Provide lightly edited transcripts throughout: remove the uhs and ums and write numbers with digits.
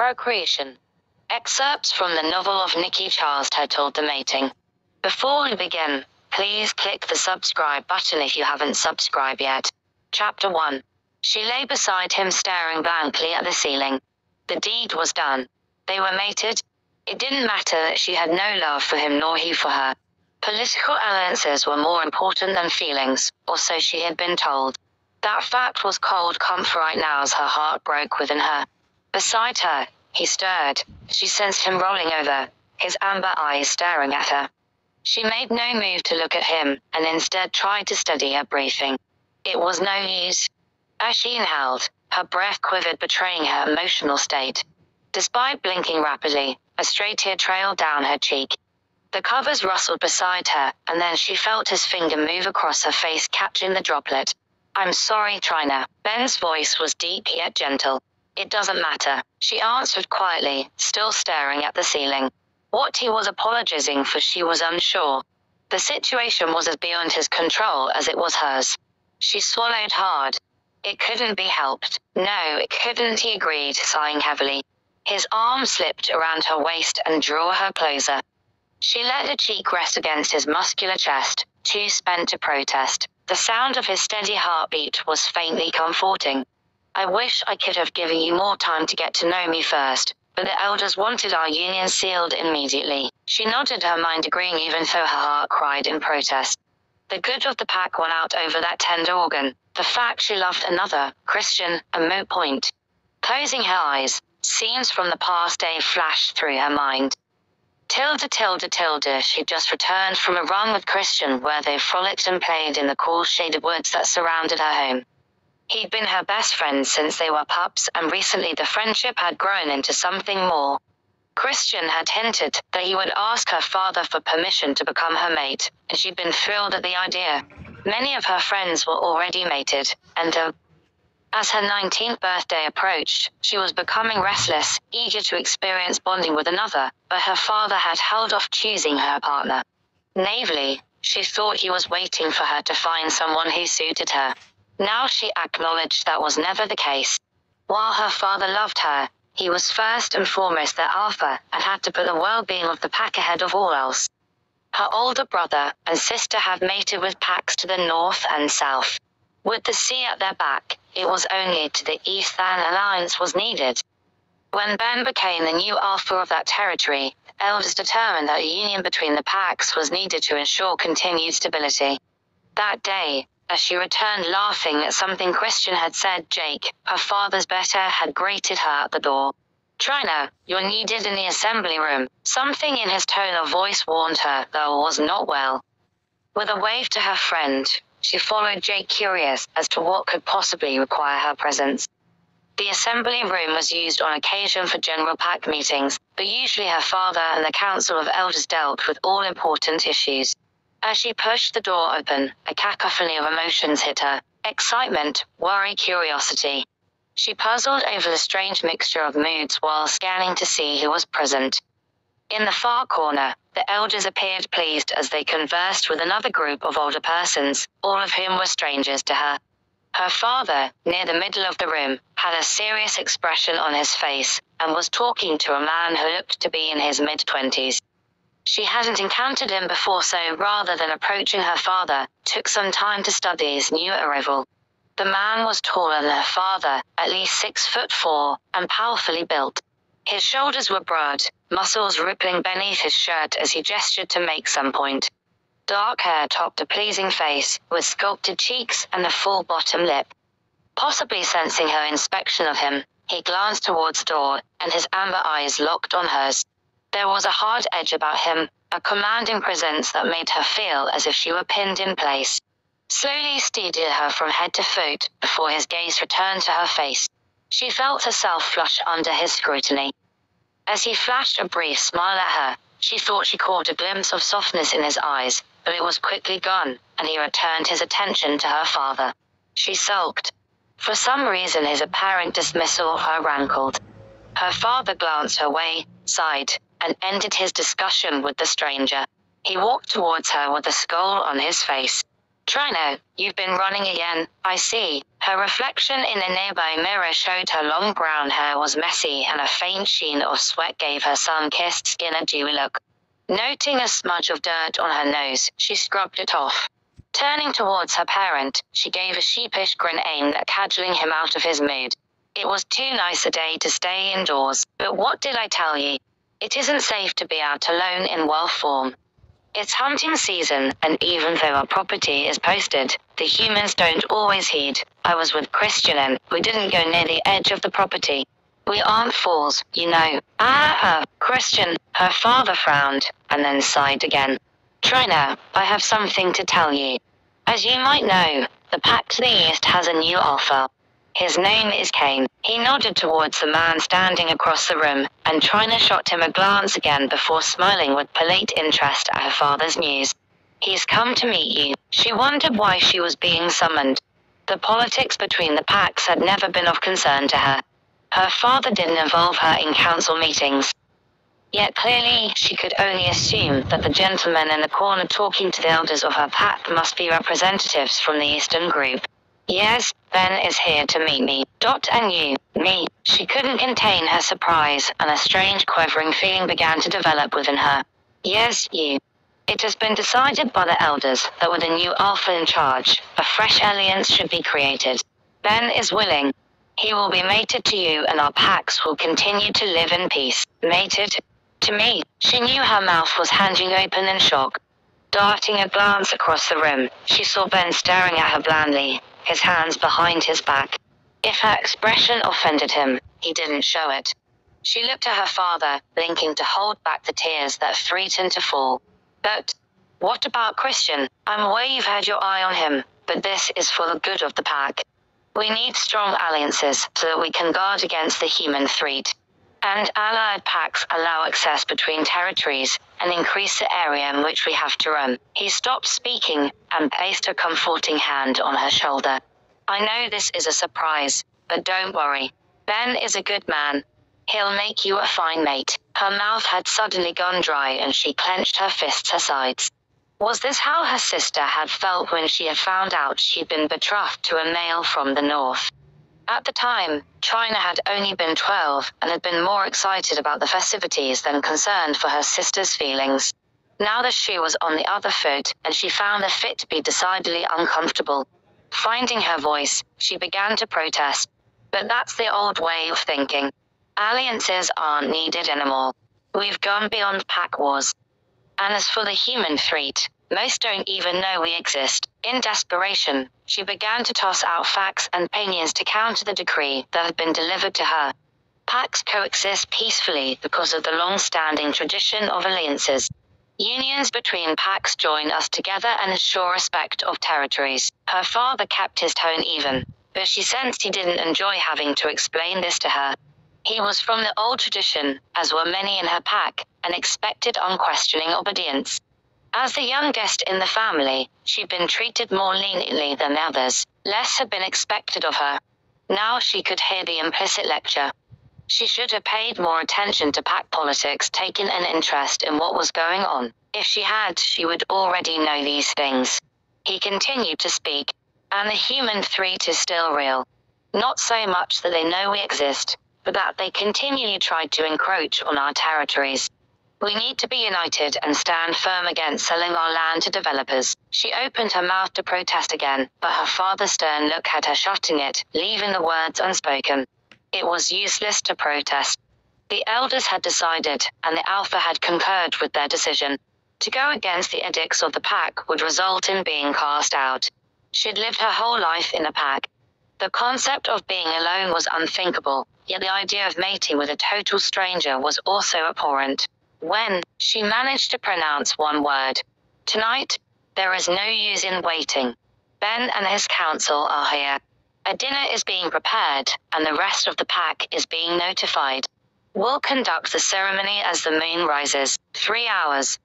procreation. Excerpts from the novel of Nikki Charles titled The Mating. Before we begin, please click the subscribe button if you haven't subscribed yet. Chapter 1. She lay beside him staring blankly at the ceiling. The deed was done. They were mated. It didn't matter that she had no love for him nor he for her. Political alliances were more important than feelings, or so she had been told. That fact was cold comfort right now as her heart broke within her. Beside her, he stirred. She sensed him rolling over, his amber eyes staring at her. She made no move to look at him, and instead tried to steady her breathing. It was no use. As she inhaled, her breath quivered, betraying her emotional state. Despite blinking rapidly, a stray tear trailed down her cheek. The covers rustled beside her, and then she felt his finger move across her face, catching the droplet. "I'm sorry, Trina." Ben's voice was deep yet gentle. "It doesn't matter," she answered quietly, still staring at the ceiling. What he was apologizing for, she was unsure. The situation was as beyond his control as it was hers. She swallowed hard. It couldn't be helped. No, it couldn't, he agreed, sighing heavily. His arm slipped around her waist and drew her closer. She let her cheek rest against his muscular chest, too spent to protest. The sound of his steady heartbeat was faintly comforting. "I wish I could have given you more time to get to know me first, but the elders wanted our union sealed immediately." She nodded, her mind agreeing even though her heart cried in protest. The good of the pack won out over that tender organ. The fact she loved another, Christian, a moot point. Closing her eyes, scenes from the past day flashed through her mind. She'd just returned from a run with Christian where they frolicked and played in the cool shaded woods that surrounded her home. He'd been her best friend since they were pups, and recently the friendship had grown into something more. Christian had hinted that he would ask her father for permission to become her mate, and she'd been thrilled at the idea. Many of her friends were already mated, and as her 19th birthday approached, she was becoming restless, eager to experience bonding with another, but her father had held off choosing her partner. Naively, she thought he was waiting for her to find someone who suited her. Now she acknowledged that was never the case. While her father loved her, he was first and foremost their alpha, and had to put the well-being of the pack ahead of all else. Her older brother and sister had mated with packs to the north and south. With the sea at their back, it was only to the east that an alliance was needed. When Ben became the new alpha of that territory, the elders determined that a union between the packs was needed to ensure continued stability. That day, as she returned laughing at something Christian had said, Jake, her father's better, had greeted her at the door. "Trina, you're needed in the assembly room." Something in his tone of voice warned her that all was not well. With a wave to her friend, she followed Jake, curious as to what could possibly require her presence. The assembly room was used on occasion for general pack meetings, but usually her father and the council of elders dealt with all important issues. As she pushed the door open, a cacophony of emotions hit her: excitement, worry, curiosity. She puzzled over the strange mixture of moods while scanning to see who was present. In the far corner, the elders appeared pleased as they conversed with another group of older persons, all of whom were strangers to her. Her father, near the middle of the room, had a serious expression on his face, and was talking to a man who looked to be in his mid-20s. She hadn't encountered him before, so rather than approaching her father, took some time to study his new arrival. The man was taller than her father, at least 6'4", and powerfully built. His shoulders were broad, muscles rippling beneath his shirt as he gestured to make some point. Dark hair topped a pleasing face, with sculpted cheeks and a full bottom lip. Possibly sensing her inspection of him, he glanced towards the door, and his amber eyes locked on hers. There was a hard edge about him, a commanding presence that made her feel as if she were pinned in place. Slowly steadied her from head to foot, before his gaze returned to her face. She felt herself flush under his scrutiny. As he flashed a brief smile at her, she thought she caught a glimpse of softness in his eyes, but it was quickly gone, and he returned his attention to her father. She sulked. For some reason his apparent dismissal of her rankled. Her father glanced her way, sighed, and ended his discussion with the stranger. He walked towards her with a scowl on his face. Trina, you've been running again, I see. Her reflection in a nearby mirror showed her long brown hair was messy and a faint sheen of sweat gave her sun-kissed skin a dewy look. Noting a smudge of dirt on her nose, she scrubbed it off. Turning towards her parent, she gave a sheepish grin aimed at cudgeling him out of his mood. It was too nice a day to stay indoors, but what did I tell ye? It isn't safe to be out alone in wolf form. It's hunting season, and even though our property is posted, the humans don't always heed. I was with Christian and we didn't go near the edge of the property. We aren't fools, you know. Christian, her father frowned, and then sighed again. Trina, I have something to tell you. As you might know, the pack to the east has a new alpha. His name is Cain. He nodded towards the man standing across the room, and Trina shot him a glance again before smiling with polite interest at her father's news. He's come to meet you. She wondered why she was being summoned. The politics between the packs had never been of concern to her. Her father didn't involve her in council meetings. Yet clearly, she could only assume that the gentleman in the corner talking to the elders of her pack must be representatives from the Eastern group. Yes, Ben is here to meet me. And you, me. She couldn't contain her surprise, and a strange quivering feeling began to develop within her. Yes, you. It has been decided by the elders that with a new alpha in charge, a fresh alliance should be created. Ben is willing. He will be mated to you and our packs will continue to live in peace. Mated? To me. She knew her mouth was hanging open in shock. Darting a glance across the room, she saw Ben staring at her blandly, his hands behind his back. If her expression offended him, he didn't show it. She looked at her father, blinking to hold back the tears that threatened to fall. But what about Christian? I'm aware you've had your eye on him, but this is for the good of the pack. We need strong alliances so that we can guard against the human threat. And allied packs allow access between territories and increase the area in which we have to roam. He stopped speaking and placed a comforting hand on her shoulder. I know this is a surprise, but don't worry. Ben is a good man. He'll make you a fine mate. Her mouth had suddenly gone dry and she clenched her fists her sides. Was this how her sister had felt when she had found out she'd been betrothed to a male from the north? At the time, Trina had only been 12 and had been more excited about the festivities than concerned for her sister's feelings. Now the shoe was on the other foot, and she found the fit to be decidedly uncomfortable. Finding her voice, she began to protest. But that's the old way of thinking. Alliances aren't needed anymore. We've gone beyond pack wars. And as for the human threat, most don't even know we exist. In desperation, she began to toss out facts and opinions to counter the decree that had been delivered to her. Packs coexist peacefully because of the long-standing tradition of alliances. Unions between packs join us together and ensure respect of territories. Her father kept his tone even, but she sensed he didn't enjoy having to explain this to her. He was from the old tradition, as were many in her pack, and expected unquestioning obedience. As the youngest in the family, she'd been treated more leniently than the others. Less had been expected of her. Now she could hear the implicit lecture. She should have paid more attention to pack politics, taken an interest in what was going on. If she had, she would already know these things. He continued to speak. And the human threat is still real. Not so much that they know we exist, but that they continually try to encroach on our territories. We need to be united and stand firm against selling our land to developers. She opened her mouth to protest again, but her father's stern look had her shutting it, leaving the words unspoken. It was useless to protest. The elders had decided, and the Alpha had concurred with their decision. To go against the edicts of the pack would result in being cast out. She'd lived her whole life in a pack. The concept of being alone was unthinkable, yet the idea of mating with a total stranger was also abhorrent. When she managed to pronounce one word. Tonight, there is no use in waiting. Ben and his council are here. A dinner is being prepared, and the rest of the pack is being notified. We'll conduct the ceremony as the moon rises. 3 hours.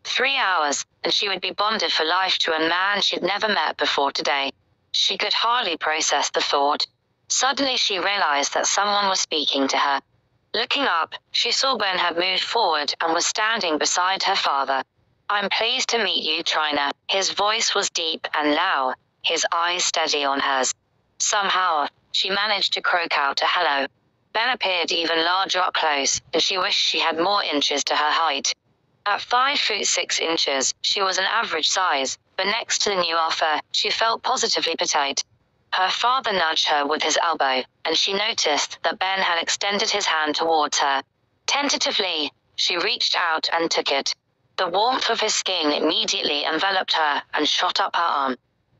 3 hours, and she would be bonded for life to a man she'd never met before today. She could hardly process the thought. Suddenly she realized that someone was speaking to her. Looking up, she saw Ben had moved forward and was standing beside her father. I'm pleased to meet you, Trina. His voice was deep and loud, his eyes steady on hers. Somehow, she managed to croak out a hello. Ben appeared even larger up close, and she wished she had more inches to her height. At 5'6", she was an average size, but next to the new offer, she felt positively petite. Her father nudged her with his elbow, and she noticed that Ben had extended his hand towards her. Tentatively, she reached out and took it. The warmth of his skin immediately enveloped her and shot up her arm.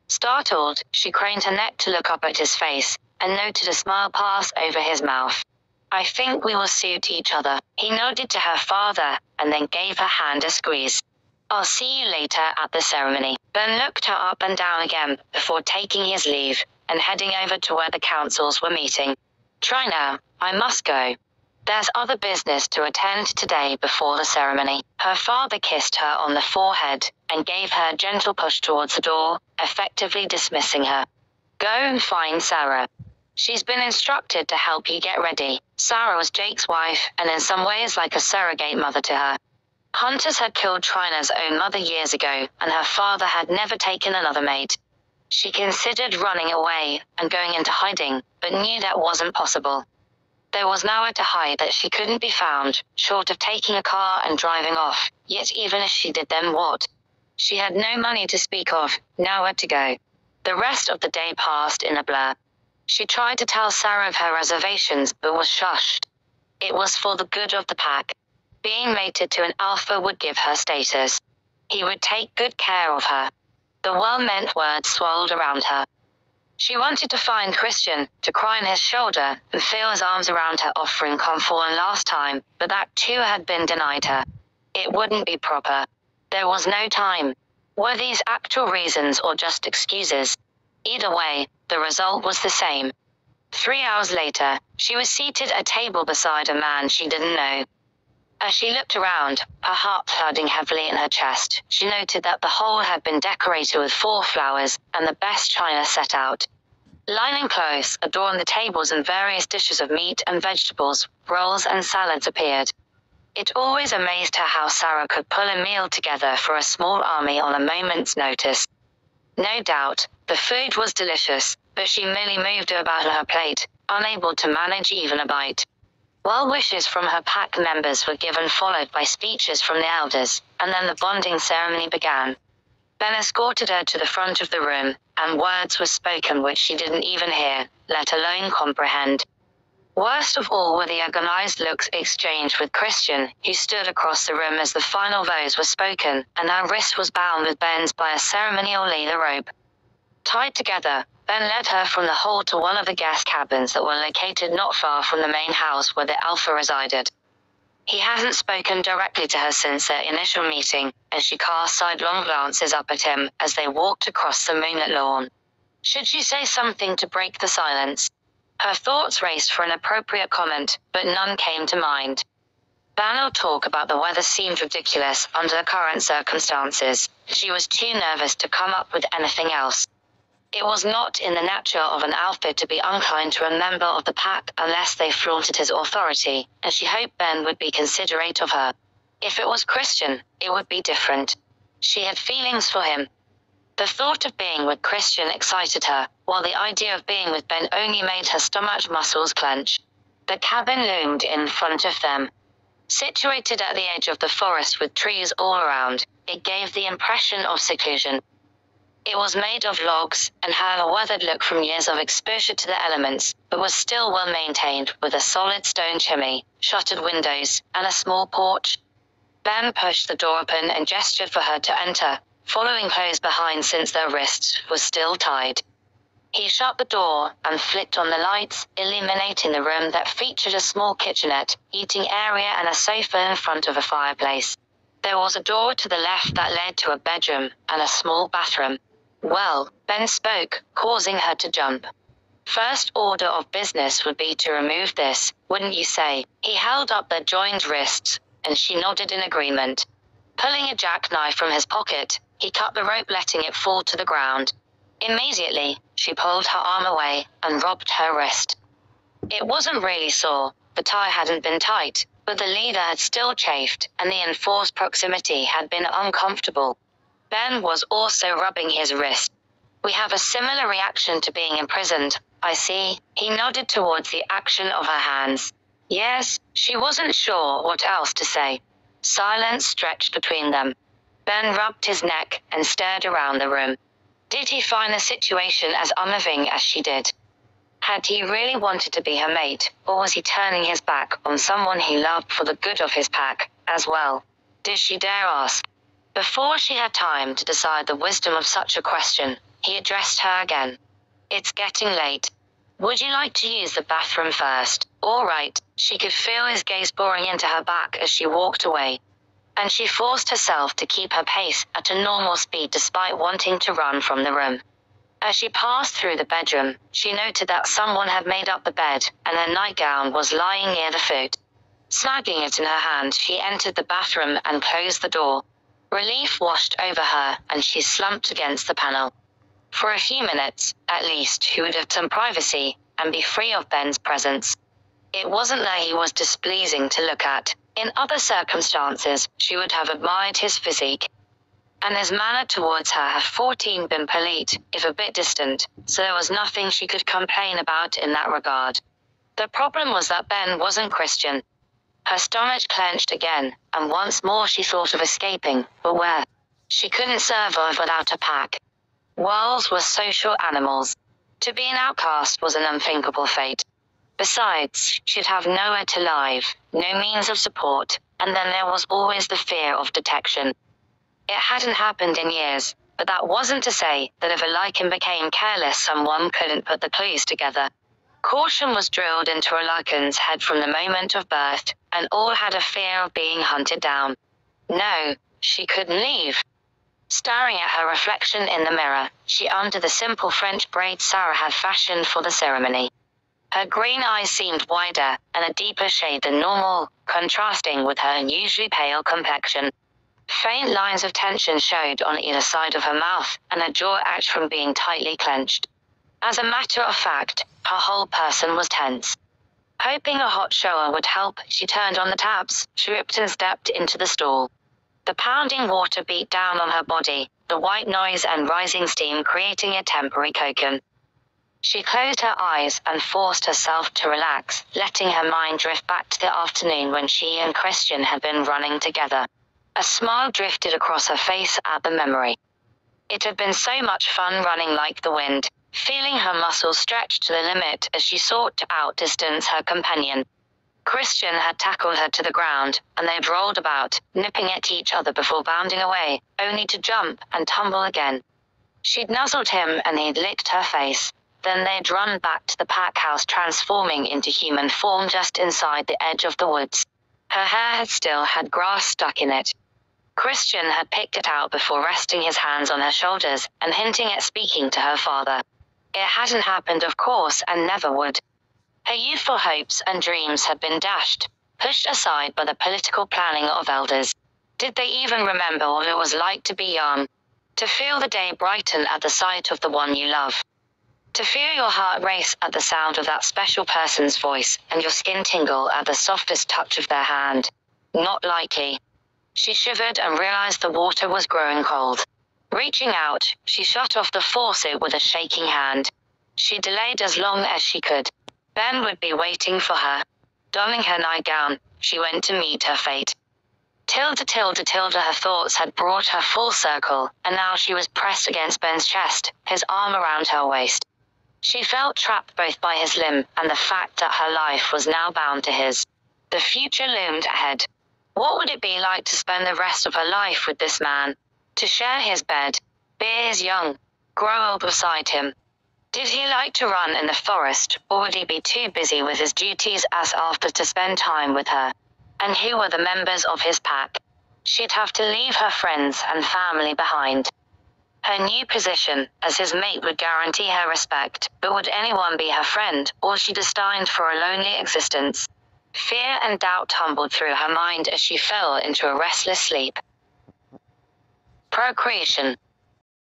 Startled, she craned her neck to look up at his face, and noted a smile pass over his mouth. I think we will suit each other. He nodded to her father, and then gave her hand a squeeze. I'll see you later at the ceremony. Ben looked her up and down again, before taking his leave, and heading over to where the councils were meeting. Trina, I must go. There's other business to attend today before the ceremony. Her father kissed her on the forehead, and gave her a gentle push towards the door, effectively dismissing her. Go and find Sarah. She's been instructed to help you get ready. Sarah was Jake's wife, and in some ways like a surrogate mother to her. Hunters had killed Trina's own mother years ago, and her father had never taken another mate. She considered running away and going into hiding, but knew that wasn't possible. There was nowhere to hide that she couldn't be found, short of taking a car and driving off, yet even if she did, then what? She had no money to speak of, nowhere to go. The rest of the day passed in a blur. She tried to tell Sarah of her reservations but was shushed. It was for the good of the pack. Being mated to an alpha would give her status. He would take good care of her. The well-meant words swirled around her. She wanted to find Christian, to cry on his shoulder, and feel his arms around her offering comfort one last time, but that too had been denied her. It wouldn't be proper. There was no time. Were these actual reasons or just excuses? Either way, the result was the same. 3 hours later, she was seated at a table beside a man she didn't know. As she looked around, her heart thudding heavily in her chest, she noted that the whole had been decorated with 4 flowers, and the best china set out. Lining close, adorned the tables and various dishes of meat and vegetables, rolls and salads appeared. It always amazed her how Sarah could pull a meal together for a small army on a moment's notice. No doubt, the food was delicious, but she merely moved about her plate, unable to manage even a bite. Well wishes from her pack members were given, followed by speeches from the elders, and then the bonding ceremony began. Ben escorted her to the front of the room, and words were spoken which she didn't even hear, let alone comprehend. Worst of all were the agonized looks exchanged with Christian, who stood across the room as the final vows were spoken, and her wrist was bound with Ben's by a ceremonial leather rope. Tied together, Ben led her from the hall to one of the guest cabins that were located not far from the main house where the alpha resided. He hadn't spoken directly to her since their initial meeting, and she cast sidelong glances up at him as they walked across the moonlit lawn. Should she say something to break the silence? Her thoughts raced for an appropriate comment, but none came to mind. Banal talk about the weather seemed ridiculous under the current circumstances. She was too nervous to come up with anything else. It was not in the nature of an alpha to be unkind to a member of the pack unless they flaunted his authority, and she hoped Ben would be considerate of her. If it was Christian, it would be different. She had feelings for him. The thought of being with Christian excited her, while the idea of being with Ben only made her stomach muscles clench. The cabin loomed in front of them. Situated at the edge of the forest with trees all around, it gave the impression of seclusion. It was made of logs, and had a weathered look from years of exposure to the elements, but was still well maintained, with a solid stone chimney, shuttered windows, and a small porch. Ben pushed the door open and gestured for her to enter, following close behind since their wrists were still tied. He shut the door and flicked on the lights, illuminating the room that featured a small kitchenette, eating area and a sofa in front of a fireplace. There was a door to the left that led to a bedroom and a small bathroom. Well, Ben spoke, causing her to jump. First order of business would be to remove this, wouldn't you say? He held up their joined wrists, and she nodded in agreement. Pulling a jackknife from his pocket, he cut the rope, letting it fall to the ground. Immediately, she pulled her arm away and rubbed her wrist. It wasn't really sore, The tie hadn't been tight, but the leather had still chafed, and the enforced proximity had been uncomfortable. Ben was also rubbing his wrist. "We have a similar reaction to being imprisoned, I see." He nodded towards the action of her hands. "Yes." She wasn't sure what else to say. Silence stretched between them. Ben rubbed his neck and stared around the room. Did he find the situation as unnerving as she did? Had he really wanted to be her mate, or was he turning his back on someone he loved for the good of his pack, as well? Did she dare ask? Before she had time to decide the wisdom of such a question, he addressed her again. "It's getting late. Would you like to use the bathroom first?" "All right." She could feel his gaze boring into her back as she walked away, and she forced herself to keep her pace at a normal speed despite wanting to run from the room. As she passed through the bedroom, she noted that someone had made up the bed, and her nightgown was lying near the foot. Snagging it in her hand, she entered the bathroom and closed the door. Relief washed over her, and she slumped against the panel. For a few minutes, at least, she would have some privacy, and be free of Ben's presence. It wasn't that he was displeasing to look at. In other circumstances, she would have admired his physique, and his manner towards her had 14 been polite, if a bit distant, so there was nothing she could complain about in that regard. The problem was that Ben wasn't Christian. Her stomach clenched again, and once more she thought of escaping, but where? She couldn't survive without a pack. Wolves were social animals. To be an outcast was an unthinkable fate. Besides, she'd have nowhere to live, no means of support, and then there was always the fear of detection. It hadn't happened in years, but that wasn't to say that if a lichen became careless someone couldn't put the clues together. Caution was drilled into a liken's head from the moment of birth, and all had a fear of being hunted down. No, she couldn't leave. Staring at her reflection in the mirror, she undid the simple French braids Sarah had fashioned for the ceremony. Her green eyes seemed wider, and a deeper shade than normal, contrasting with her unusually pale complexion. Faint lines of tension showed on either side of her mouth, and her jaw ached from being tightly clenched. As a matter of fact, her whole person was tense. Hoping a hot shower would help, she turned on the taps, tripped and stepped into the stall. The pounding water beat down on her body, the white noise and rising steam creating a temporary cocoon. She closed her eyes and forced herself to relax, letting her mind drift back to the afternoon when she and Christian had been running together. A smile drifted across her face at the memory. It had been so much fun running like the wind, feeling her muscles stretched to the limit as she sought to outdistance her companion. Christian had tackled her to the ground, and they'd rolled about, nipping at each other before bounding away, only to jump and tumble again. She'd nuzzled him and he'd licked her face. Then they'd run back to the pack house, transforming into human form just inside the edge of the woods. Her hair still had grass stuck in it. Christian had picked it out before resting his hands on her shoulders and hinting at speaking to her father. It hadn't happened, of course, and never would. Her youthful hopes and dreams had been dashed, pushed aside by the political planning of elders. Did they even remember what it was like to be young? To feel the day brighten at the sight of the one you love? To feel your heart race at the sound of that special person's voice, and your skin tingle at the softest touch of their hand? Not likely. She shivered and realized the water was growing cold. Reaching out, she shut off the faucet with a shaking hand. She delayed as long as she could. Ben would be waiting for her. Donning her nightgown, she went to meet her fate. Tilde, her thoughts had brought her full circle, and now she was pressed against Ben's chest, his arm around her waist. She felt trapped both by his limb and the fact that her life was now bound to his. The future loomed ahead. What would it be like to spend the rest of her life with this man? To share his bed, bear his young, grow old beside him? Did he like to run in the forest, or would he be too busy with his duties as after to spend time with her? And who were the members of his pack? She'd have to leave her friends and family behind. Her new position as his mate would guarantee her respect, but would anyone be her friend, or was she destined for a lonely existence? Fear and doubt tumbled through her mind as she fell into a restless sleep. Procreation.